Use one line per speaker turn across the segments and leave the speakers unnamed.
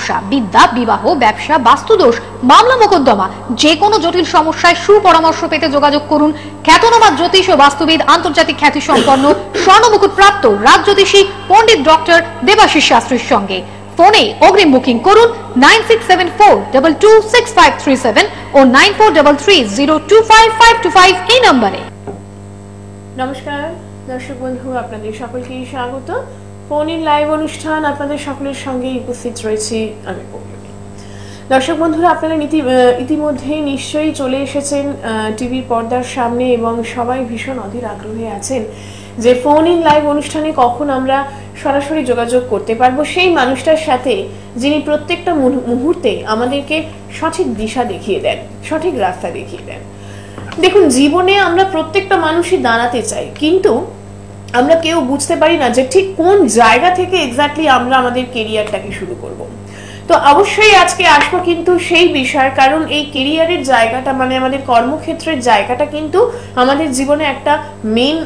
সমস্যা, বিদ্যা, বিবাহ, ব্যবসা, বাস্তুদোষ, মামলা মোকদ্দমা, যে কোনো জটিল সমস্যায় সুপরামর্শ পেতে যোগাযোগ করুন খ্যাতনামা জ্যোতিষ ও বাস্তুবিদ, আন্তর্জাতিক খ্যাতি সম্পন্ন, স্বর্ণমুকুট প্রাপ্ত রাজজ্যোতিষী পণ্ডিত ডক্টর দেবাশিস শাস্ত্রীর সঙ্গে। ফোনে অগ্রিম বুকিং করুন 9674226537 ও 9433025525 এই নম্বরে।
নমস্কার দর্শক বন্ধু, আপনাদের সকলকেই স্বাগত। ফোন ইন লাইভ অনুষ্ঠান আপনাদের সকলের সঙ্গে উপস্থিত রয়েছি আমি পৌলমী। দর্শক বন্ধুরা, আপনারা ইতিমধ্যেই নিশ্চয়ই চলে এসেছেন টিভির পর্দার সামনে এবং সবাই ভীষণ অধীর আগ্রহে আছেন যে ফোন ইন লাইভ অনুষ্ঠানে কখন আমরা সরাসরি যোগাযোগ করতে পারবো সেই মানুষটার সাথে, যিনি প্রত্যেকটা মুহূর্তে আমাদেরকে সঠিক দিশা দেখিয়ে দেন, সঠিক রাস্তা দেখিয়ে দেন। দেখুন, জীবনে আমরা প্রত্যেকটা মানুষই দাঁড়াতে চাই, কিন্তু আমরা কেউ বুঝতে পারি না যে ঠিক কোন জায়গা থেকে এক্স্যাক্টলি আমরা আমাদের কেরিয়ারটাকে শুরু করব। তো অবশ্যই আজকে আসবো কিন্তু সেই বিষয়, কারণ এই কেরিয়ারের জায়গাটা মানে আমাদের কর্মক্ষেত্রের জায়গাটা কিন্তু আমাদের জীবনে একটা মেন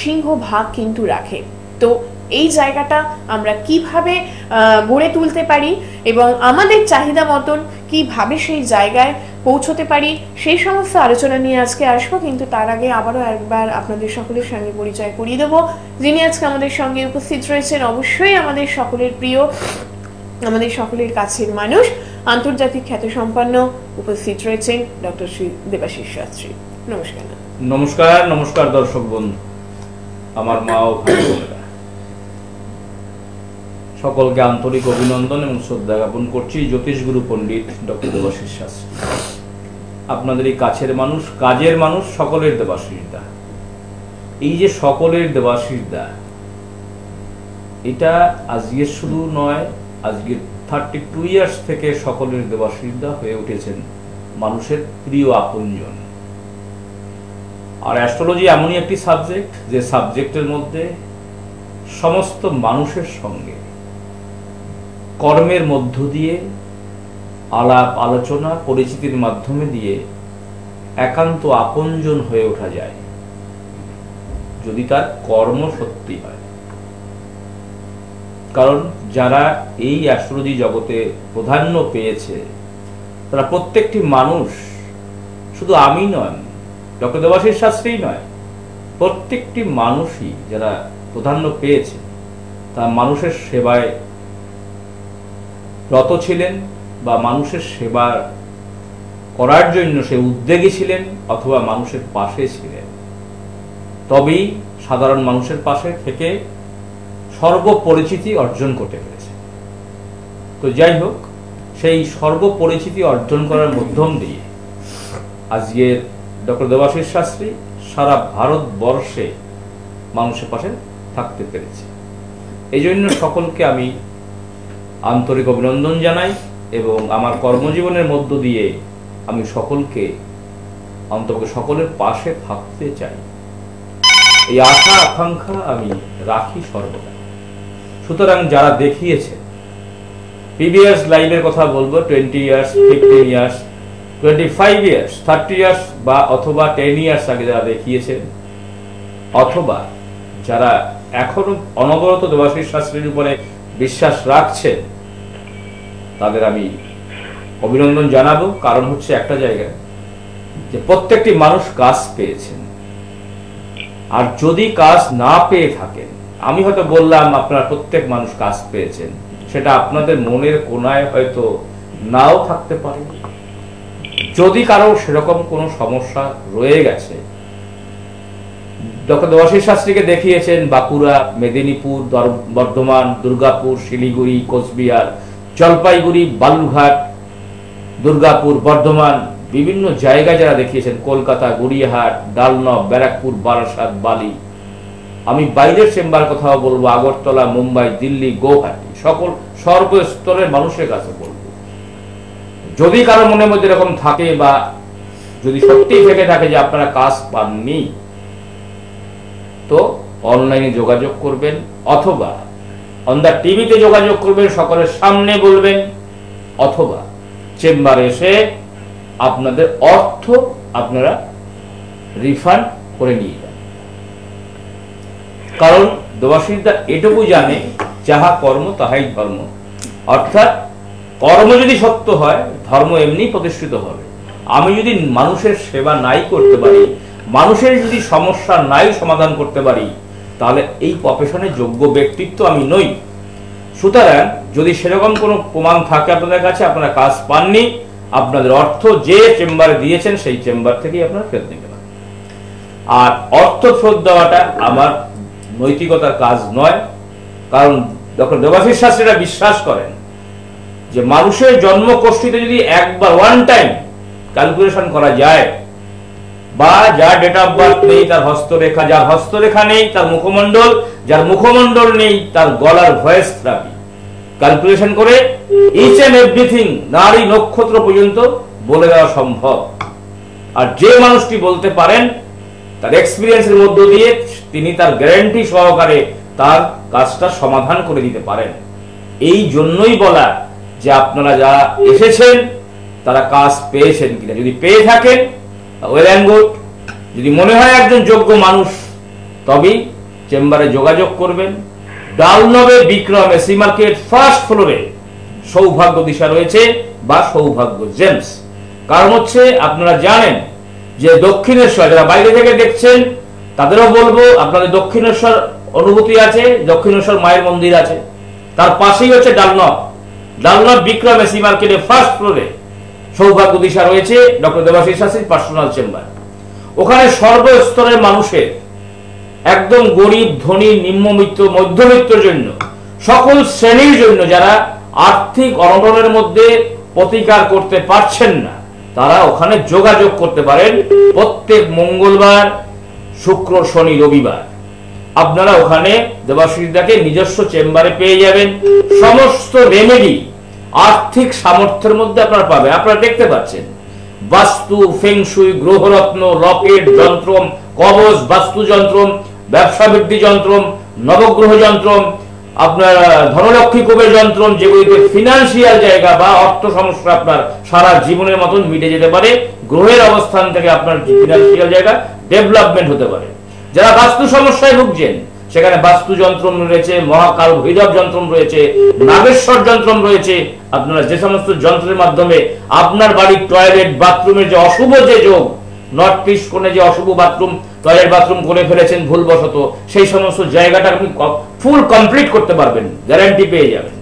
সিংহ ভাগ কিন্তু রাখে। তো এই জায়গাটা আমরা কিভাবে গড়ে তুলতে পারি এবং আমাদের চাহিদা মতন কিভাবে সেই জায়গায় পৌঁছতে পারি, সেই সমস্ত আলোচনা নিয়ে আজকে আসবো। কিন্তু তার আগে আবারও একবার আপনাদের সকলের সঙ্গে পরিচয় করিয়ে দেবো। যিনি আজকে আমাদের সঙ্গে উপস্থিত রয়েছেন অবশ্যই আমাদের সকলের প্রিয়, আমাদের সকলের কাছের মানুষ, আন্তর্জাতিক খ্যাতিসম্পন্ন উপস্থিত রয়েছেন ডক্টর শ্রী দেবাশিস শাস্ত্রী। নমস্কার।
নমস্কার। নমস্কার দর্শক বন্ধু, আমার মা ও ভাই বোনেরা, সকলকে আন্তরিক অভিনন্দন এবং শ্রদ্ধা জ্ঞাপন করছি। জ্যোতিষগুরু পণ্ডিত ডক্টর দেবাশিস শাস্ত্রী, আপনাদের এই কাছের মানুষ, কাজের মানুষ, সকলের দেবাশিস দা। এই যে সকলের দেবাশিস দা, এটা আজকের শুধু নয়, আজকে 32 ইয়ার্স থেকে সকলের দেবাশিস দা হয়ে উঠেছেন মানুষের প্রিয় আপনজন। আর অ্যাস্ট্রোলজি এমনই একটি সাবজেক্ট, যে সাবজেক্টের মধ্যে সমস্ত মানুষের সঙ্গে কর্মের মধ্য দিয়ে, আলাপ আলোচনা, পরিচিতির মাধ্যমে দিয়ে একান্ত আপনজন হয়ে ওঠা যায়, যদি তার কর্ম সত্যি হয়। কারণ যারা এই অ্যাস্ট্রোলজি জগতে প্রাধান্য পেয়েছে, তারা প্রত্যেকটি মানুষ, শুধু আমি নয়, ডক্টর দেবাশিস শাস্ত্রী নয়, প্রত্যেকটি মানুষই যারা প্রাধান্য পেয়েছে তা মানুষের সেবায় রত ছিলেন বা মানুষের সেবা করার জন্য সে উদ্যোগী ছিলেন অথবা মানুষের পাশে ছিলেন। তবেই সাধারণ মানুষের পাশে থেকে সর্বপরিচিতি অর্জন করতে পেরেছে। তো যাই হোক, সেই সর্বপরিচিতি অর্জন করার মাধ্যম দিয়ে আজকের ডক্টর দেবাশিস শাস্ত্রী সারা ভারতবর্ষে মানুষের পাশে থাকতে পেরেছে। এই জন্য সকলকে আমি আন্তরিক অভিনন্দন জানাই এবং আমার কর্মজীবনের মধ্য দিয়ে আমি সকলকে, অন্তত সকলের পাশে থাকতে চাই, এই আশা আকাঙ্ক্ষা আমি রাখি সর্বদা। সুতরাং যারা দেখিয়েছে, প্রিভিয়াস লাইফের কথা বলবো, 20 ইয়ার্স, 15 ইয়ার্স, 25 ইয়ার্স, 30 ইয়ার্স বা অথবা 10 ইয়ার্স আগে যারা দেখিয়েছেন, অথবা যারা এখনো অনবরত দেবাশিস শাস্ত্রীর উপরে বিশ্বাস রাখছেন, তাদের আমি অভিনন্দন জানাবো। কারণ হচ্ছে একটা জায়গায় যে প্রত্যেকটি মানুষ কাজ পেয়েছেন, আর যদি কাজ না পেয়ে থাকেন, আমি হয়তো বললাম আপনারা প্রত্যেক মানুষ কাজ পেয়েছেন, সেটা আপনাদের মনের কোনায় হয়তো নাও থাকতে পারে। যদি কারো সেরকম কোনো সমস্যা রয়ে গেছে, ডক্টর দেবাশিস শাস্ত্রীকে দেখিয়েছেন বাঁকুড়া, মেদিনীপুর, বর্ধমান, দুর্গাপুর, শিলিগুড়ি, কোচবিহার, জলপাইগুড়ি, বালুরঘাট, দুর্গাপুর, বর্ধমান, বিভিন্ন জায়গায় যারা দেখিয়েছেন, কলকাতা, গড়িয়াহাট, ডালনব, ব্যারাকপুর, বারাসাত, বালি, আমি বাইরের চেম্বার কথাও বলবো, আগরতলা, মুম্বাই, দিল্লি, গৌহাটি, সকল সর্বস্তরের মানুষের কাছে বলবো, যদি কারো মনের মধ্যে এরকম থাকে বা যদি সত্যি থেকে থাকে যে আপনারা কাজ পাননি, তো অনলাইনে যোগাযোগ করবেন অথবা অন দ্য টিভিতে যোগাযোগ করবেন, সকলের সামনে বলবেন, অথবা চেম্বারে এসে আপনাদের অর্থ আপনারা রিফান্ড করে নিয়ে যান। কারণ দেবাশিস দা এটুকু জানে, যাহা কর্ম তাহাই ধর্ম, অর্থাৎ কর্ম যদি সত্য হয় ধর্ম এমনি প্রতিষ্ঠিত হবে। আমি যদি মানুষের সেবা নাই করতে পারি, মানুষের যদি সমস্যা নাই সমাধান করতে পারি, তাহলে এই প্রফেশনে যোগ্য ব্যক্তিত্ব আমি নই। সুতরাং যদি সেরকম কোনো প্রমাণ থাকে আপনাদের কাছে, আপনারা কাজ পাননি, আপনাদের অর্থ যে চেম্বারে দিয়েছেন সেই চেম্বার থেকেই আপনারা ফেরত নেবেন। আর অর্থ ফেরত দেওয়াটা আমার নৈতিকতার কাজ নয়, কারণ ডক্টর দেবাশিস শাস্ত্রীরা বিশ্বাস করেন যে মানুষের জন্মকোষ্ঠীতে যদি একবার ওয়ান টাইম ক্যালকুলেশন করা যায়, বা যার ডেট অফ বার্থ নেই তার হস্তরেখা, যার হস্তরেখা নেই তার মুখমণ্ডল, যার মুখমণ্ডল নেই তার গলার ভয়েস থেরাপি ক্যালকুলেশন করে ইচ এন্ড এভরিথিং নারী নক্ষত্র পর্যন্ত বলে দেওয়া সম্ভব। আর যে মানুষটি বলতে পারেন তার এক্সপিরিয়েন্সের মধ্য দিয়ে তিনি তার গ্যারান্টি সহকারে তার কাজটা সমাধান করে দিতে পারেন। এই জন্যই বলা যে আপনারা যারা এসেছেন তারা কাজ পেয়েছেন কিনা, যদি পেয়ে থাকেন ওয়েল অ্যান্ড গুড। যদি মনে হয় একজন যোগ্য মানুষ তবেই চেম্বারে যোগাযোগ করবেন। ডালনবে বিক্রমে সি মার্কেট ফার্স্ট ফ্লোরে সৌভাগ্য দিশা রয়েছে বা সৌভাগ্য জেমস। কারণ হচ্ছে আপনারা জানেন যে দক্ষিণেশ্বর, যারা বাইরে থেকে দেখছেন তাদেরও বলবো আপনাদের দক্ষিণেশ্বর অনুভূতি আছে, দক্ষিণেশ্বর মায়ের মন্দির আছে, তার পাশেই হচ্ছে ডালনব বিক্রমে সি মার্কেটে ফার্স্ট ফ্লোরে সৌভাগ্য দিশা রয়েছে ডক্টর দেবাশিস শাস্ত্রীর পার্সোনাল চেম্বার। ওখানে সর্বস্তরের মানুষের, একদম গরিব, ধনী, নিম্নবিত্ত, মধ্যবিত্তের জন্য, সকল শ্রেণীর জন্য, যারা আর্থিক অনটনের মধ্যে প্রতিকার করতে পারছেন না, তারা ওখানে যোগাযোগ করতে পারেন। প্রত্যেক মঙ্গলবার, শুক্র, শনি, রবিবার আপনারা ওখানে দেবাশিসদাকে নিজস্ব চেম্বারে পেয়ে যাবেন। সমস্ত রেমেডি আর্থিক সামর্থ্যের মধ্যে আপনারা পাবেন। আপনারা দেখতে পাচ্ছেন বাস্তু, ফেংশুই, গ্রহরত্ন, লকেট, যন্ত্রম, কবচ, বাস্তু যন্ত্রম, ব্যবসা বৃদ্ধি যন্ত্রম, নবগ্রহ যন্ত্রম, আপনার ধনলক্ষ্মী কুবের যন্ত্রম, যেগুলিতে ফিনান্সিয়াল জায়গা বা অর্থ সমস্যা আপনার সারা জীবনের মতন মিটে যেতে পারে। গ্রহের অবস্থান থেকে আপনার ফিনান্সিয়াল জায়গা ডেভেলপমেন্ট হতে পারে। যারা বাস্তু সমস্যায় ভুগছেন সেখানে বাস্তু যন্ত্রম রয়েছে, মহাকাল ভৈরব যন্ত্রম রয়েছে, নাগেশ্বর যন্ত্রম রয়েছে। আপনারা যে সমস্ত যন্ত্রের মাধ্যমে আপনার বাড়ির টয়লেট বাথরুমের যে অশুভ যে যোগ, নর্থ ইস্ট কোণে যে অশুভ বাথরুম, টয়লেট বাথরুম করে ফেলেছেন ভুলবশত, সেই সমস্ত জায়গাটা আপনি ফুল কমপ্লিট করতে পারবেন, গ্যারান্টি পেয়ে যাবেন।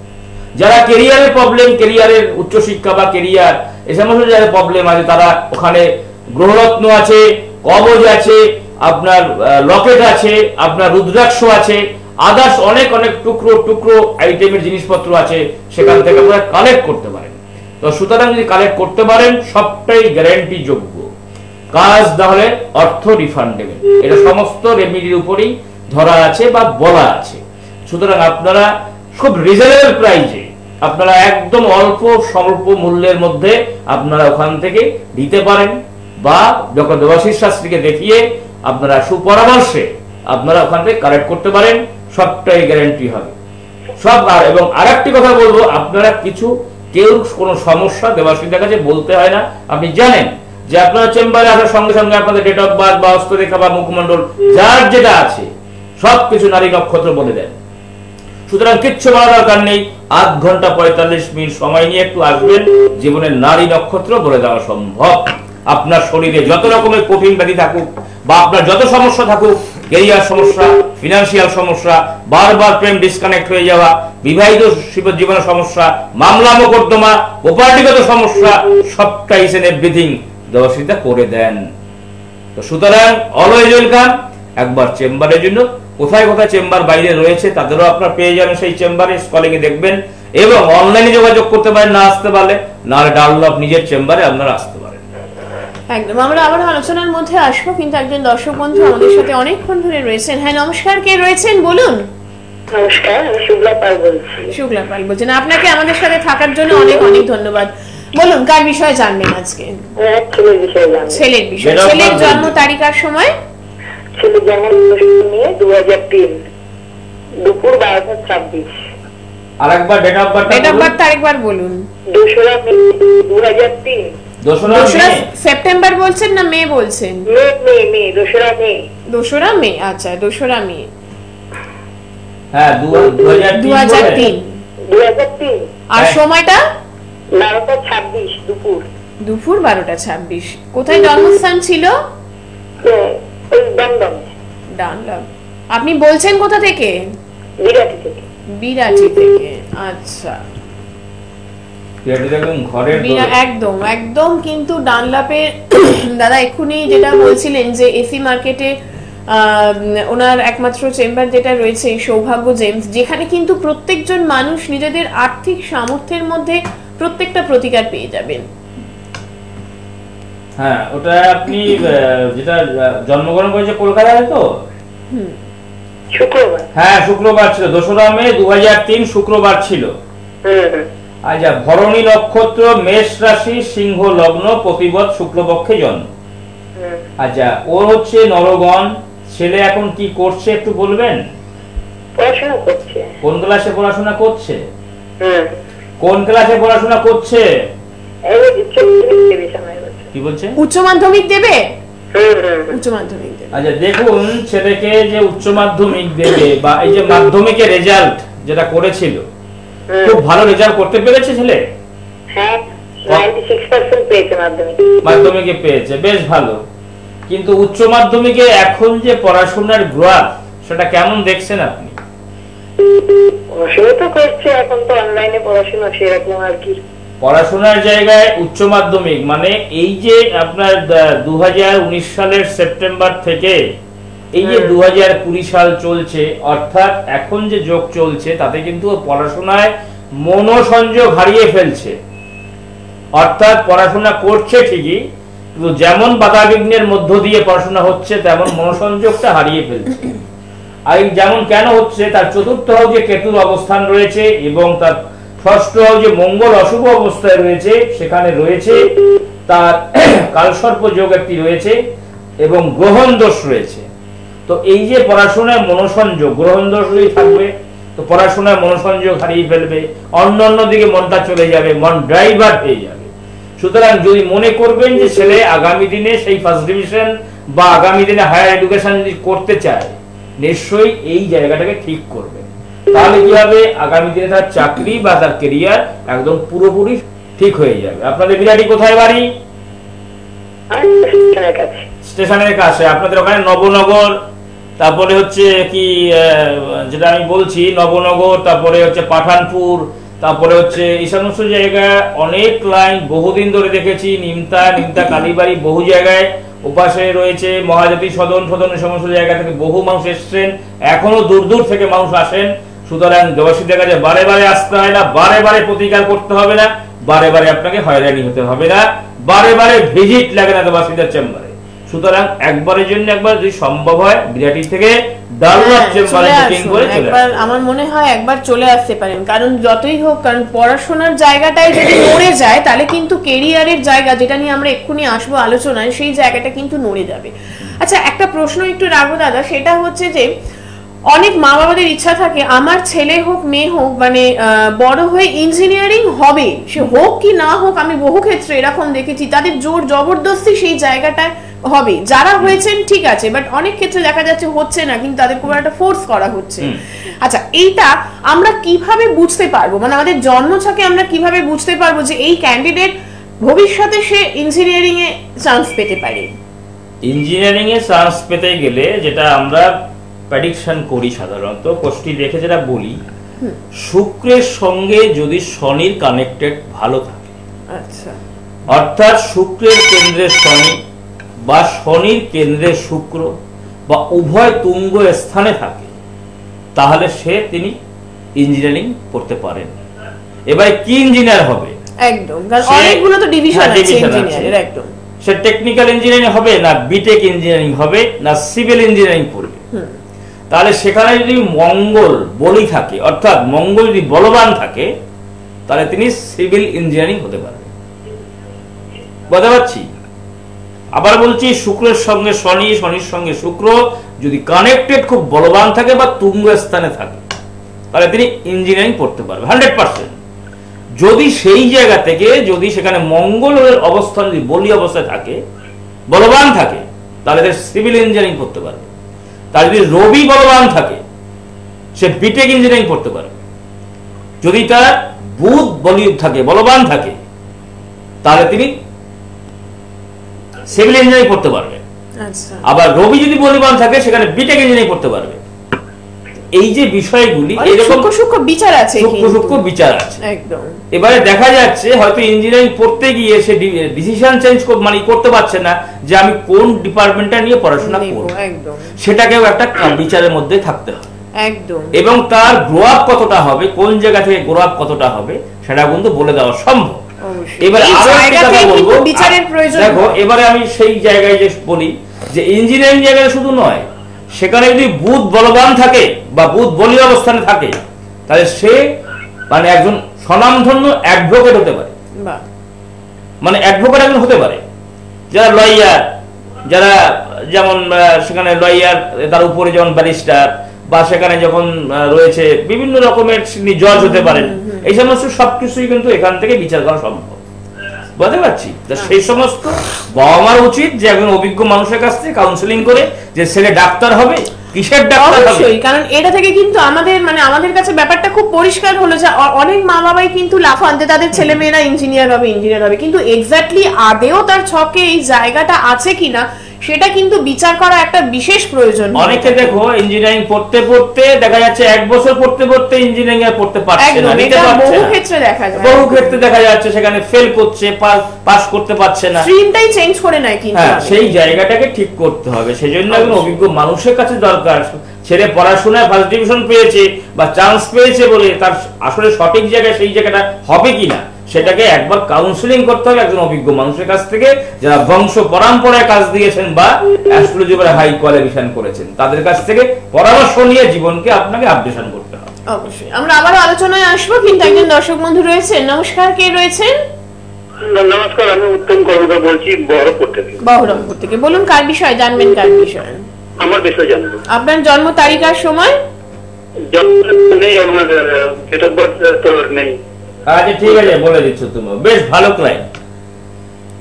যারা কেরিয়ারের প্রবলেম, কেরিয়ারের উচ্চশিক্ষা বা কেরিয়ার এই সমস্ত যারা প্রবলেম আছে, তারা ওখানে গ্রহরত্ন আছে, কবচ আছে, আপনার লকেট আছে, আপনার রুদ্রাক্ষ আছে, আদার্স অনেক অনেক টুকরো টুকরো আইটেমের জিনিসপত্র আছে, সেখান থেকে আপনারা কালেক্ট করতে পারেন। তো সুতরাং যদি কালেক্ট করতে পারেন সবটাই গ্যারান্টি যোগ্য। কাজ তাহলে অর্থ রিফান্ড দেবেন, এটা সমস্ত রেমিডির উপরেই ধরা আছে বা বলা আছে। সুতরাং আপনারা খুব রিজনেবল প্রাইসে, আপনারা একদম অল্প স্বল্প মূল্যের মধ্যে আপনারা ওখান থেকে দিতে পারেন, বা ডক্টর দেবাশিস শাস্ত্রীকে দেখিয়ে আপনারা সুপরামর্শে আপনারা ওখান থেকে কালেক্ট করতে পারেন। সবটাই গ্যারান্টি হবে সব। আর এবং আরেকটি কথা বলবো, আপনারা কেউ কোনো সমস্যা দেবাশিসের কাছে বলতে হয় না। আপনি জানেন যে আপনারা চেম্বারে আসার সঙ্গে সঙ্গে আপনাদের ডেট অফ বার্থ বা হস্তরেখা বা মুখমণ্ডল যার যেটা আছে সবকিছু নারী নক্ষত্র বলে দেন। সুতরাং কিচ্ছু বলার দরকার নেই। আধ ঘন্টা 45 মিনিট সময় নিয়ে একটু আসবেন, জীবনের নারী নক্ষত্র বলে দেওয়া সম্ভব। আপনার শরীরে যত রকমের কঠিন ব্যাধি থাকুক বা আপনার যত সমস্যা থাকুক, ক্যারিয়ার সমস্যা, ফিনান্সিয়াল সমস্যা, বারবার প্রেম ডিসকানেক্ট হয়ে যাওয়া, বিবাহিত জীবনের সমস্যা, মামলা মোকদ্দমা, প্রপার্টিগত সমস্যা, সবটাই ইজ এন্ড এভরিথিং দেবাশিসদা করে দেন। তো সুতরাং অলওয়েজ ওয়েলকাম। একবার চেম্বারের জন্য কোথায় কোথায় চেম্বার বাইরে রয়েছে তাদেরও আপনারা পেয়ে যাবেন সেই চেম্বারে, স্কলিং এ দেখবেন, এবং অনলাইনে যোগাযোগ করতে পারেন না আসতে পারলে, নাহলে ডানলপ নিজের চেম্বারে আপনারা আসতে পারেন।
একদম, আমরা আবার আলোচনার মধ্যে আসবো, কিন্তু একজন দর্শক বন্ধু আমাদের সাথে অনেকক্ষণ ধরে রয়েছেন। হ্যাঁ নমস্কার, কে রয়েছেন বলুন?
নমস্কার, আমি শুক্লা পাল বলছি।
শুক্লা পাল বলছেন, আপনাকে আমাদের সাথে থাকার জন্য অনেক অনেক ধন্যবাদ। বলুন কার বিষয়ে জানবেন আজকে?
ছেলের বিষয়ে জানবো।
ছেলের বিষয়। ছেলের জন্ম তারিখ আর সময়?
ছেলের জন্ম নিয়ে 2003 দুপুর 12:26।
আরেকবার date of birth,
date of birth আরেকবার বলুন।
2রা মে 2003।
2রা সেপ্টেম্বর বলছেন না মে বলছেন?
মে 2রা মে।
2রা মে, আচ্ছা 2রা মে।
হ্যাঁ 2003।
2003
আর
হ্যাঁ।
সময়টা
12:26 দুপুর।
দুপুর 12:26। কোথায় জন্মস্থান ছিল?
ওই দমদম
ডানলপ। আপনি বলছেন কোথা থেকে?
বিরাটি থেকে।
বিরাটি থেকে। আচ্ছা,
এটা দেখুন ঘরের দোরে।
একদম একদম কিন্তু ডানলাপের দাদা এক্ষুনি যেটা বলছিলেন যে এসি মার্কেটে ওনার একমাত্র চেম্বার যেটা রয়েছে সৌভাগ্য জেমস, যেখানে কিন্তু প্রত্যেকজন মানুষ নিজেদের আর্থিক সামর্থ্যের মধ্যে প্রত্যেকটা প্রতিকার পেয়ে যাবেন।
হ্যাঁ, ওটা আপনি যেটা জন্মগ্রহণ করেছে কলকাতায় তো?
শুক্রবার।
হ্যাঁ, শুক্রবার ছিল, 2রা মে 2003 শুক্রবার ছিল। আচ্ছা, ভরণী নক্ষত্র, মেষ রাশি, সিংহ লগ্ন, প্রতিবদ শুক্লপক্ষে জন্ম। আচ্ছা, ওর হচ্ছে নরগণ। ছেলে এখন কি করছে একটু বলবেন?
পড়াশোনা করছে।
কোন ক্লাসে পড়াশোনা করছে? কোন ক্লাসে পড়াশোনা করছে? কি বলছে?
উচ্চ মাধ্যমিক দেবে? উচ্চ মাধ্যমিক দেবে।
আচ্ছা, দেখুন ছেলেকে যে উচ্চ মাধ্যমিক দেবে বা এই যে মাধ্যমিকের রেজাল্ট যেটা করেছিল, খুব ভালো রেজাল্ট করতে পেরেছে ছেলে?
হ্যাঁ, 96% পেয়েছে
মাধ্যমিকে পেয়েছে, বেশ ভালো। কিন্তু উচ্চ মাধ্যমিকে এখন যে পড়াশোনার গ্রোথ, সেটা কেমন দেখছেন আপনি?
পড়াশোনা তো করছে, এখন তো অনলাইনে পড়াশোনা সেরকম আর কি।
পড়াশোনার জায়গায় উচ্চ মাধ্যমিক মানে এই যে আপনার 2019 সালের সেপ্টেম্বর থেকে এই যে 2020 সাল চলছে, অর্থাৎ এখন যে যোগ চলছে, তাতে কিন্তু পড়াশোনায় মনোসংযোগ হারিয়ে ফেলছে। অর্থাৎ পড়াশোনা করছে ঠিকই, কিন্তু যেমন বাধাবিঘ্নের মধ্য দিয়ে পড়াশোনা হচ্ছে তেমন মনোসংযোগটা হারিয়ে ফেলছে। আর যেমন কেন হচ্ছে, তার চতুর্থ হাউসে কেতুর অবস্থান রয়েছে এবং তার ষষ্ঠ হাউসে মঙ্গল অশুভ অবস্থায় রয়েছে, সেখানে রয়েছে তার কালসর্প যোগ একটি রয়েছে এবং গ্রহণ দোষ রয়েছে। তো এই যে পড়াশোনায় মনোসংযোগ, গ্রহণ দোষ যদি থাকবে তো পড়াশোনায় মনোসংযোগ হারিয়ে ফেলবে, অন্য অন্য দিকে মনটা চলে যাবে, মন ড্রাইভার হয়ে যাবে। সুতরাং যদি মনে করবেন যে ছেলে আগামী দিনে সেই ফার্স্ট ডিভিশন বা আগামী দিনে হায়ার এডুকেশন যদি করতে চায়, নিশ্চয়ই এই জায়গাটাকে ঠিক করবেন। তাহলে কি হবে, আগামী দিনে তার চাকরি বা তার কেরিয়ার একদম পুরোপুরি ঠিক হয়ে যাবে। আপনাদের বিরাটি কোথায় বাড়ি? স্টেশনের কাছে। আপনাদের ওখানে নবনগর, তারপরে হচ্ছে কি যেটা আমি বলছি নবনগর, তারপরে হচ্ছে পাঠানপুর, তারপরে হচ্ছে এই সমস্ত জায়গায় অনেক লাইন বহুদিন ধরে দেখেছি। নিমতা কালীবাড়ি, বহু জায়গায় ওপাশে রয়েছে মহাজাতি সদন এই সমস্ত জায়গা থেকে বহু মানুষ এসছেন, এখনো দূর দূর থেকে মানুষ আসেন। সুতরাং দেবাশীদের কাছে বারে বারে আসতে হয় না, বারে বারে প্রতিকার করতে হবে না, বারে বারে আপনাকে হয়রানি হতে হবে না, বারে বারে ভিজিট লাগে না দেবাশীদের চেম্বারে। সুতরাং একবারের জন্য একবার যদি সম্ভব হয় বিরাটি থেকে ডানলপ চেম্বারে বুকিং করে চলে আসুন।
আমার মনে হয় একবার চলে আসতে পারেন, কারণ যতই হোক, কারণ পড়াশোনার জায়গাটাই যদি নড়ে যায় তাহলে কিন্তু কেরিয়ারের জায়গা, যেটা নিয়ে আমরা এক্ষুনি আসবো আলোচনায়, সেই জায়গাটা কিন্তু নড়ে যাবে। আচ্ছা, একটা প্রশ্ন একটু রাখবো দাদা, সেটা হচ্ছে যে অনেক মা বাবাদের ইচ্ছা থাকে আমার ছেলে হোক মেয়ে হোক মানে বড় হয়ে ইঞ্জিনিয়ারিং হবে, সে হোক কি না হোক, আমি বহু ক্ষেত্রে এরকম দেখেছি তাদের জোর জবরদস্তি সেই জায়গাটায় হবে। যারা হয়েছেন ঠিক আছে, বাট অনেক ক্ষেত্রে দেখা যাচ্ছে হচ্ছে না, কিন্তু তাদের খুব একটা ফোর্স করা হচ্ছে। আচ্ছা, এইটা আমরা কিভাবে বুঝতে পারবো, মানে আমাদের জন্মছকে আমরা কিভাবে বুঝতে পারবো যে এই ক্যান্ডিডেট ভবিষ্যতে সে ইঞ্জিনিয়ারিং এ চান্স পেতে পারে?
ইঞ্জিনিয়ারিং এ চান্স পেতে গেলে যেটা আমরা প্রেডিকশন করি সাধারণত কোষ্ঠী দেখে যেটা বলি, শুক্রের সঙ্গে যদি শনির কানেক্টেড ভালো থাকে,
আচ্ছা,
অর্থাৎ শুক্রের কেন্দ্রে শনি বা শনির কেন্দ্রে শুক্র বা উভয় তুঙ্গ স্থানে থাকে, তাহলে তিনি ইঞ্জিনিয়ারিং করতে পারেন। এবার কি ইঞ্জিনিয়ার হবে?
একদম, কারণ অনেকগুলো তো ডিভিশন আছে ইঞ্জিনিয়ারের। একদম,
সে টেকনিক্যাল ইঞ্জিনিয়ারিং হবে না বিটেক ইঞ্জিনিয়ারিং হবে না সিভিল ইঞ্জিনিয়ারিং পড়বে। তাহলে সেখানে যদি মঙ্গল বলি থাকে, অর্থাৎ মঙ্গল যদি বলবান থাকে, তাহলে তিনি সিভিল ইঞ্জিনিয়ারিং হতে পারবেন। বুঝতে পারছি? আবার বলছি, শুক্রের সঙ্গে শনি, শনির সঙ্গে শুক্র যদি কানেক্টেড খুব বলবান থাকে বা তুঙ্গ স্থানে থাকে, তাহলে তিনি ইঞ্জিনিয়ারিং পড়তে পারবে 100%। যদি সেই জায়গা থেকে যদি সেখানে মঙ্গলের অবস্থান যদি বলি অবস্থায় থাকে, বলবান থাকে, তাহলে সিভিল ইঞ্জিনিয়ারিং করতে পারবে। তার যদি রবি বলবান থাকে, সে বিটেক ইঞ্জিনিয়ারিং করতে পারবে। যদি তার বুধ বলবান থাকে, তাহলে তিনি সিভিল ইঞ্জিনিয়ারিং পড়তে পারবে।
আচ্ছা,
আবার রবি যদি বলবান থাকে সেখানে বিটেক ইঞ্জিনিয়ারিং পড়তে পারবে। এই যে বিষয়গুলি এরকম
সূক্ষ্ম বিচার আছে,
সূক্ষ্ম বিচার আছে।
একদম।
এবারে দেখা যাচ্ছে হয়তো ইঞ্জিনিয়ারিং পড়তে গিয়ে সে ডিসিশন চেঞ্জ করতে পারছে না যে আমি কোন ডিপার্টমেন্টটা নিয়ে পড়াশোনা করব, সেটাকেও একটা বিচারের মধ্যে থাকতে হবে
একদম।
এবং তার গ্রো আপ কতটা হবে, কোন জায়গা থেকে গ্রো আপ কতটা হবে, সেটা কিন্তু বলে দেওয়া সম্ভব। এবারে আরো একটা কথা বলবো, দেখো এবারে আমি সেই জায়গায় যে বলি যে ইঞ্জিনিয়ারিং জায়গায় শুধু নয়, সেখানে যদি বুধ বলবান থাকে বা বুধ বলীয় অবস্থানে থাকে, তাহলে সে মানে একজন স্বনামধন্য অ্যাডভোকেট হতে পারে। মানে অ্যাডভোকেট একজন হতে পারে, যারা লয়ার, যারা যেমন সেখানে লয়ার, তার উপরে যেমন ব্যারিস্টার, বা সেখানে যখন রয়েছে বিভিন্ন রকমের জজ হতে পারেন। এই সমস্ত সবকিছুই কিন্তু এখান থেকে বিচার করা সম্ভব, বুঝতে পারছি। সেই সমস্ত বাবা মার উচিত যে একজন অভিজ্ঞ মানুষের কাছ থেকে কাউন্সিলিং করে যে ছেলে ডাক্তার হবে, কিসের ডাক্তার হবে।
কারণ এটা থেকে কিন্তু আমাদের কাছে ব্যাপারটা খুব পরিষ্কার হলো যে অনেক মা বাবাই কিন্তু লাফান যে তাদের ছেলে মেয়েরা ইঞ্জিনিয়ার হবে, কিন্তু এক্স্যাক্টলি আদেও তার ছকে এই জায়গাটা আছে কিনা সেটা কিন্তু বিচার করা একটা বিশেষ প্রয়োজন।
অনেকে দেখো ইঞ্জিনিয়ারিং পড়তে পড়তে দেখা যাচ্ছে 1 বছর পড়তে পড়তে ইঞ্জিনিয়ারিং আর পড়তে পারছে না, নিতে পারছে না। বহু ক্ষেত্রে দেখা যাচ্ছে সেখানে ফেল করছে, পাস করতে পারছে না,
স্ট্রিমটাই চেঞ্জ করে নেয়। কিন্তু
সেই জায়গাটাকে ঠিক করতে হবে। সেজন্য একজন অভিজ্ঞ মানুষের কাছে দরকার। ছেলে পড়াশোনায় ফার্স্ট ডিভিশন পেয়েছে বা চান্স পেয়েছে বলে তার আসলে সঠিক জায়গায় সেই জায়গাটা হবে কিনা সেটাকে একবার কাউন্সিলিং করতে হবে একজন অভিজ্ঞ মানুষের কাছ থেকে, যারা বংশ পরম্পরায় কাজ দিয়েছেন বা অ্যাস্ট্রোলজি বা হাই কোয়ালিফিকেশন করেছেন, তাদের কাছ থেকে পরামর্শ নিয়ে জীবনকে আপনাকে আপডেশন করতে হবে।
অবশ্যই আমরা আবারও আলোচনায় আসবো, কিন্তু একজন দর্শক বন্ধু রয়েছেন। নমস্কার, কে রয়েছেন?
নমস্কার, আমি উত্তম কর্মকার বলছি
বহরমপুর থেকে। বলুন, কার বিষয় জানবেন? কার বিষয়?
আমার বিষয় জানবো।
আপনার জন্ম তারিখ আর সময়?
নেই, আমার ডেট অফ বার্থ তো নেই।
আচ্ছা ঠিক আছে, বলে দিচ্ছ তুমি, বেশ ভালো ক্লায়েন্ট।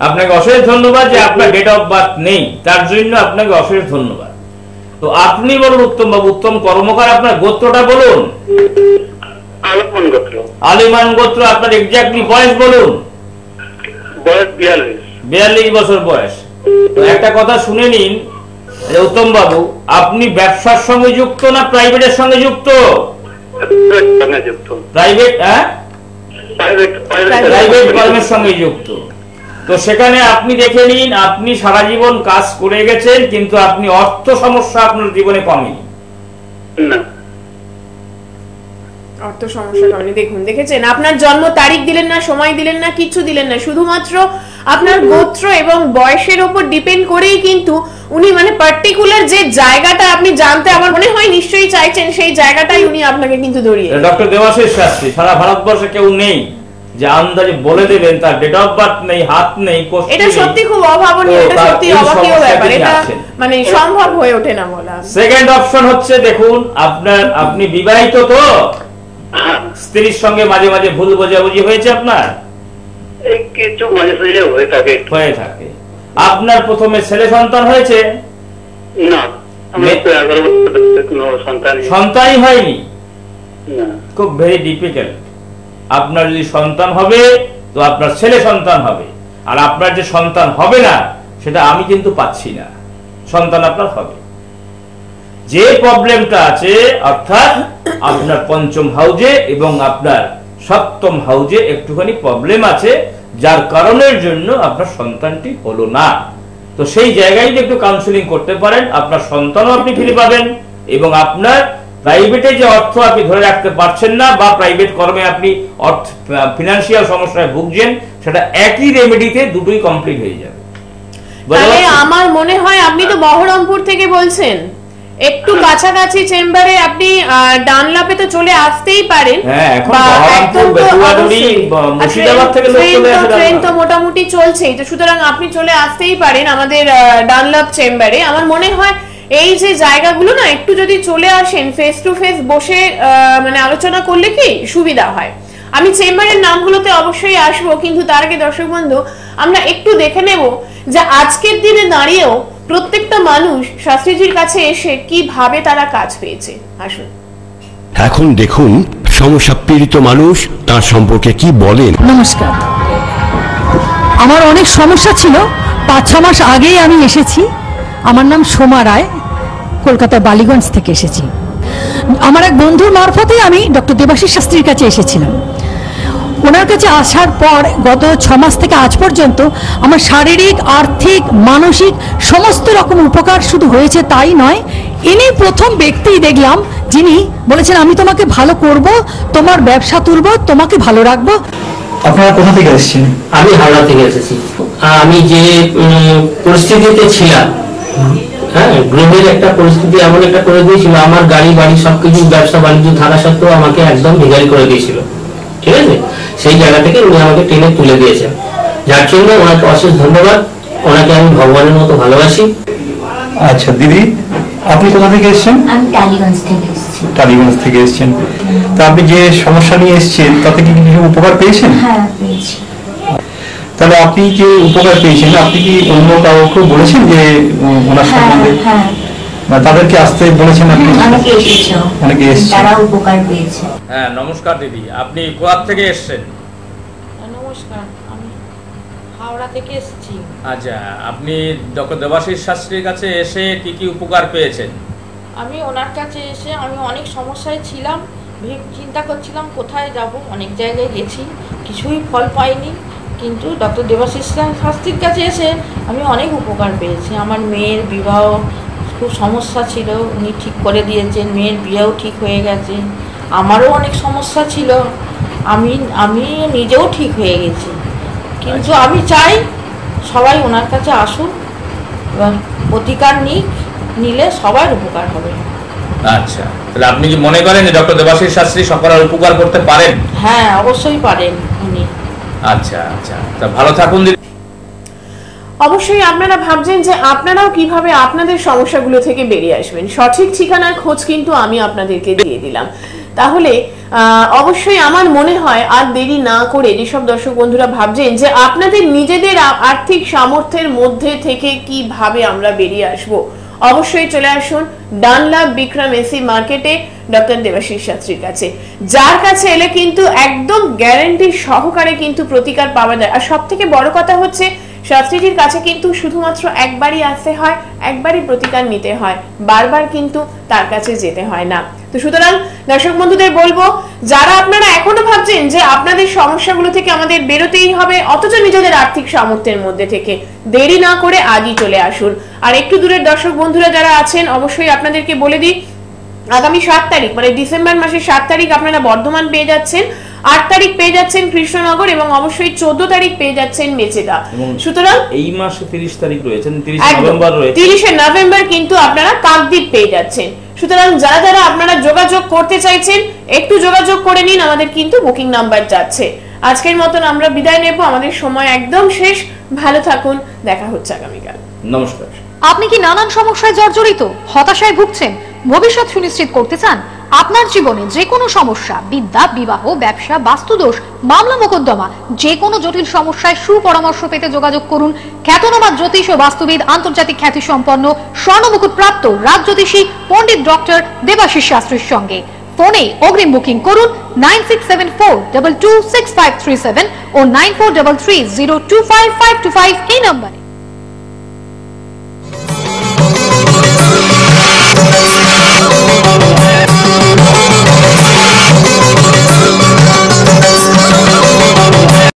আপনাকে অশেষ ধন্যবাদ যে আপনার ডেট অফ বার্থ নেই, তার জন্য আপনাকে অশেষ ধন্যবাদ। তো আপনি বলুন উত্তম বাবু, উত্তম কর্মকার, আপনার গোত্রটা বলুন।
আলিমান গোত্র।
আলিমান গোত্র। আপনার এক্স্যাক্টলি বয়স বলুন।
বয়স
42 বছর বয়স। তো একটা কথা শুনে নিন উত্তম বাবু, আপনি ব্যবসার সঙ্গে যুক্ত না প্রাইভেটের সঙ্গে যুক্ত? প্রাইভেট, হ্যাঁ প্রাইভেট কর্মের সঙ্গে যুক্ত। তো সেখানে আপনি দেখে নিন, আপনি সারা জীবন কাজ করে গেছেন, কিন্তু আপনি অর্থ সমস্যা আপনার জীবনে কমেনি।
অর্থ সমস্যা কমেনি। দেখুন, দেখেছেন, আপনার জন্ম তারিখ দিলেন না, সময় দিলেন না, কিছু দিলেন না, শুধুমাত্র আপনার গোত্র এবং বয়সের উপর ডিপেন্ড করেই কিন্তু উনি মানে পার্টিকুলার যে জায়গাটা আপনি জানতে আমার মনে হয় নিশ্চয়ই চাইছেন, সেই জায়গাটাই উনি আপনাকে কিন্তু ধরিয়ে।
ডক্টর দেবাশিস শাস্ত্রী, সারা ভারতবর্ষে কেউ নেই যে আন্দাজে বলে দেবেন তার ডেট অফ বার্থ নেই, হাত নেই, কোষ্ঠী নেই।
এটা সত্যি খুব অভাবনীয়, এটা সত্যি অবাকীয় ব্যাপার, এটা মানে সম্ভব হয়ে ওঠে না বলা।
সেকেন্ড অপশন হচ্ছে, দেখুন আপনি বিবাহিত তো? স্ত্রীর সঙ্গে মাঝে মাঝে ভুল বোঝাবুঝি হয়েছে আপনার?
কিছু মাঝে মাঝে হয়ে থাকে।
আপনার প্রথমে ছেলে সন্তান হয়েছে?
না,
সন্তানই হয়নি। খুব ভেরি ডিফিকাল্ট। আপনার যদি সন্তান হবে তো আপনার ছেলে সন্তান হবে, আর আপনার যে সন্তান হবে না সেটা আমি কিন্তু পাচ্ছি না। সন্তান আপনার হবে। যে প্রবলেমটা আছে, অর্থাৎ আপনার পঞ্চম হাউজে এবং আপনার সপ্তম হাউজে একটুখানি প্রবলেম আছে, যার কারণের জন্য আপনার সন্তানটি হলো না। তো সেই জায়গায় যদি একটু কাউন্সিলিং করতে পারেন, আপনার সন্তানও আপনি ফিরে পাবেন, এবং আপনার প্রাইভেটে যে অর্থ আপনি ধরে রাখতে পারছেন না বা প্রাইভেট কর্মে আপনি ফিনান্সিয়াল সমস্যায় ভুগছেন, সেটা একই রেমেডিতে দুটোই কমপ্লিট হয়ে যাবে।
তাহলে আমার মনে হয় আপনি তো বহরমপুর থেকে বলছেন, একটু কাছাকাছি চেম্বারে আপনি ডানলাপে তো চলে আসতেই পারেন। ট্রেন তো মোটামুটি চলছেই, তো সুতরাং আপনি চলে আসতেই পারেন আমাদের ডানলাপ চেম্বারে। আমার মনে হয় এই যে জায়গাগুলো না, একটু যদি চলে আসেন ফেস টু ফেস বসে মানে আলোচনা করলে কি সুবিধা হয়। আমি চেম্বারের নামগুলোতে অবশ্যই আসবো, কিন্তু তার আগে দর্শক বন্ধু আমরা একটু দেখে নেব যে আজকের দিনে দাঁড়িয়েও প্রত্যেকটা মানুষ শাস্ত্রীজির কাছে এসে কিভাবে তারা কাজ পেয়েছে। আসুন
এখন দেখুন সমস্যা পীড়িত মানুষ তার সম্পর্কে কি বলেন?
নমস্কার, আমার অনেক সমস্যা ছিল। 5-6 মাস আগেই আমি এসেছি। আমার নাম সোমা রায়, কলকাতা বালিগঞ্জ থেকে এসেছি। আমার এক বন্ধুর মারফতে আমি ডক্টর দেবাশিস শাস্ত্রীর কাছে এসেছিলাম। ওনার কাছে আসার পর গত 6 মাস থেকে আজ পর্যন্ত আমার শারীরিক, আর্থিক, মানসিক সমস্ত রকম উপকার শুধু হয়েছে তাই নয়, ইনি প্রথম ব্যক্তি দেখলাম যিনি বলেছেন আমি তোমাকে ভালো করব, তোমার ব্যবসা তুলব, তোমাকে ভালো রাখবো।
আপনারা কোথা থেকে এসেছেন?
আমি হাওড়া থেকে এসেছি। আমি যে পরিস্থিতিতে ছিলাম, হ্যাঁ, গ্রহের একটা পরিস্থিতি এমন একটা করে দিয়েছিল, আমার গাড়ি বাড়ি সবকিছু ব্যবসা বাণিজ্য থাকা সত্ত্বেও আমাকে একদম ভিখারি করে দিয়েছিল। ঠিক আছে, সেই জায়গা থেকে উনি আমাকে টেনে তুলে দিয়েছেন, যার জন্য ওনাকে অশেষ ধন্যবাদ। ওনাকে আমি ভগবানের মতো ভালোবাসি।
আচ্ছা দিদি, আপনি কোথা থেকে এসেছেন?
আমি টালিগঞ্জ থেকে এসেছি।
টালিগঞ্জ থেকে এসেছেন। তা আপনি যে সমস্যা নিয়ে এসেছেন তাতে কি কিছু উপকার পেয়েছেন?
হ্যাঁ, পেয়েছি।
তাহলে আপনি যে উপকার পেয়েছেন, আপনি কি অন্য কাউকে বলেছেন যে ওনার সম্বন্ধে?
হ্যাঁ,
তাদেরকে আসতে বলেছেন আপনি?
অনেকে এসেছে,
অনেকে এসেছে,
তারা উপকার পেয়েছে।
হ্যাঁ, নমস্কার দিদি, আপনি কোথা থেকে এসেছেন?
নমস্কার, আমি হাওড়া থেকে এসেছি।
আচ্ছা, আপনি ডক্টর দেবাশিস শাস্ত্রীর কাছে এসে কি কি উপকার পেয়েছেন?
আমি ওনার কাছে এসে আমি অনেক সমস্যায় ছিলাম, চিন্তা করছিলাম কোথায় যাব, অনেক জায়গায় গেছি, কিছুই ফল পাইনি। কিন্তু ডক্টর দেবাশিস শাস্ত্রীর কাছে এসে আমি অনেক উপকার পেয়েছি। আমার মেয়ের বিবাহ খুব সমস্যা ছিল, উনি ঠিক করে দিয়েছেন, মেয়ের বিয়েও ঠিক হয়ে গেছে। আমারও অনেক সমস্যা ছিল, আমি নিজেও ঠিক হয়ে গেছি। কিন্তু আমি চাই সবাই ওনার কাছে আসুন, এবার প্রতিকার নিলে সবার উপকার হবে।
আচ্ছা, তাহলে আপনি কি মনে করেন যে ডক্টর দেবাশিস শাস্ত্রী সকলের উপকার করতে পারেন?
হ্যাঁ, অবশ্যই পারেন উনি।
আচ্ছা আচ্ছা, তা ভালো থাকুন দিদি।
অবশ্যই আপনারা ভাবছেন যে আপনারাও কিভাবে আপনাদের সমস্যাগুলো থেকে বেরিয়ে আসবেন। সঠিক ঠিকানার খোঁজ কিন্তু আমি আপনাদেরকে দিয়ে দিলাম। তাহলে অবশ্যই আমার মনে হয় আর দেরি না করে যেসব দর্শক বন্ধুরা ভাবছেন যে আপনাদের নিজেদের আর্থিক সামর্থ্যের মধ্যে থেকে কিভাবে আমরা বেরিয়ে আসব, অবশ্যই চলে আসুন ডানলাভ বিক্রম এসি মার্কেটে ডক্টর দেবাশিস শাস্ত্রীর কাছে, যার কাছে এলে কিন্তু একদম গ্যারান্টি সহকারে কিন্তু প্রতিকার পাওয়া যায়। আর সব থেকে বড় কথা হচ্ছে শাস্ত্রীজির কাছে কিন্তু শুধুমাত্র একবারই আসতে হয়, একবারই প্রতিকার নিতে হয়, বারবার কিন্তু তার কাছে যেতে হয় না। তো সুতরাং দর্শক বন্ধুদের বলবো, যারা আপনারা এখনো ভাবছেন যে আপনাদের সমস্যাগুলো থেকে আমাদের বেরোতেই হবে, অথচ নিজেদের আর্থিক সামর্থ্যের মধ্যে থেকে, দেরি না করে আজই চলে আসুন। আর একটু দূরের দর্শক বন্ধুরা যারা আছেন, অবশ্যই আপনাদেরকে বলে দিই, আগামী 7 তারিখ মানে ডিসেম্বর মাসের 7 তারিখ আপনারা বর্ধমান পেয়ে যাচ্ছেন, 8 তারিখ পেয়ে যাচ্ছেন কৃষ্ণনগর, এবং অবশ্যই 14 তারিখ পেয়ে যাচ্ছেন মেচেদা। সুতরাং
এই মাসে 30 তারিখ রয়েছে, 30 নভেম্বর রয়েছে,
30 নভেম্বর কিন্তু আপনারা কাকদ্বীপ পেয়ে যাচ্ছেন। সুতরাং যারা যারা আপনারা যোগাযোগ করতে চাইছেন একটু যোগাযোগ করে নিন, আমাদের কিন্তু বুকিং নাম্বার যাচ্ছে। আজকের মতন আমরা বিদায় নেব, আমাদের সময় একদম শেষ। ভালো থাকুন, দেখা হচ্ছে আগামীকাল।
নমস্কার।
আপনি কি নানান সমস্যায় জর্জরিত, হতাশায় ভুগছেন, ভবিষ্যৎ সুনিশ্চিত করতে চান? আপনার জীবনে যে কোনো সমস্যা, বিদ্যা, বিবাহ, ব্যবসা, বাস্তুদোষ, মামলা মোকদ্দমা, যে কোনো জটিল সমস্যায় সুপরামর্শ পেতে যোগাযোগ করুন খ্যাতনামা জ্যোতিষ ও বাস্তুবিদ, আন্তর্জাতিক খ্যাতি সম্পন্ন, স্বর্ণমুকুট প্রাপ্ত রাজজ্যোতিষী পণ্ডিত ডক্টর দেবাশিস শাস্ত্রীর সঙ্গে। ফোনে অগ্রিম বুকিং করুন 9674226537 ও 9433025525 এই নম্বরে।